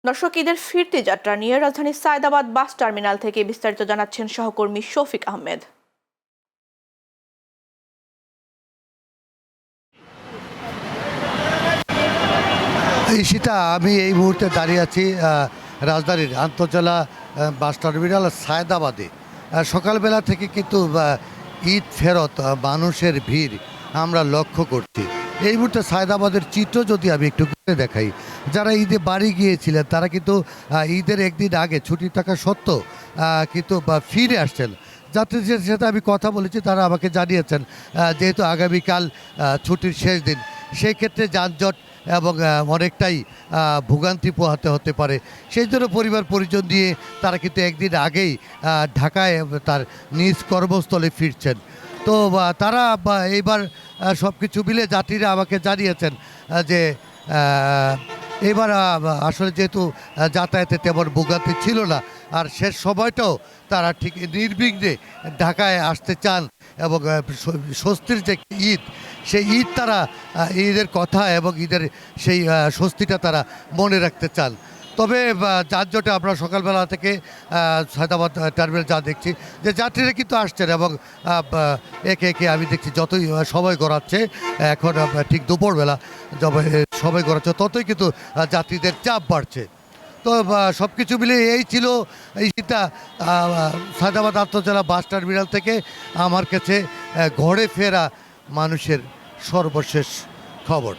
দর্শক, ঈদের ফিরতি যাত্রা নিয়ে রাজধানীর সায়দাবাদ বাস টার্মিনাল থেকে বিস্তারিত জানাচ্ছেন সহকর্মী শফিক আহমেদ। ঈশিতা, আমি এই মুহূর্তে দাঁড়িয়ে আছি রাজধানীর আন্তজেলা বাস টার্মিনাল সায়দাবাদে। সকালবেলা থেকে কিন্তু ঈদ ফেরত মানুষের ভিড় আমরা লক্ষ্য করছি। এই মুহূর্তে সায়দাবাদের চিত্র যদি আমি একটু ঘুরে দেখাই, যারা ঈদে বাড়ি গিয়েছিলেন তারা কিন্তু ঈদের একদিন আগে ছুটি থাকা সত্ত্বেও কিন্তু ফিরে আসছেন। যাত্রীদের সাথে আমি কথা বলেছি, তারা আমাকে জানিয়েছেন যেহেতু আগামীকাল ছুটির শেষ দিন, সেই ক্ষেত্রে যানজট এবং অনেকটাই ভোগান্তি পোহাতে হতে পারে। সেই জন্য পরিবার পরিজন দিয়ে তারা কিন্তু একদিন আগেই ঢাকায় তার নিজ কর্মস্থলে ফিরছেন। তো তারা এইবার সব কিছু মিলে যাত্রীরা আমাকে জানিয়েছেন যে এবার আসলে যেহেতু যাতায়াতে তেমন ভোগান্তি ছিল না, আর শেষ সময়টাও তারা ঠিক নির্বিঘ্নে ঢাকায় আসতে চান এবং স্বস্তির যে ঈদ, সেই ঈদ তারা ঈদের কথা এবং ঈদের সেই স্বস্তিটা তারা মনে রাখতে চান। তবে যানজটে আমরা সকালবেলা থেকে সায়দাবাদ টার্মিনাল যা দেখছি যে যাত্রীরা কিন্তু আসছেন এবং একে একে আমি দেখছি যতই সময় গড়াচ্ছে, এখন ঠিক দুপুরবেলা যবে সময় গড়াচ্ছে ততই কিন্তু যাত্রীদের চাপ বাড়ছে। তো সব কিছু মিলে এই ছিল এইটা সায়দাবাদ আন্তজেলা বাস টার্মিনাল থেকে আমার কাছে ঘরে ফেরা মানুষের সর্বশেষ খবর।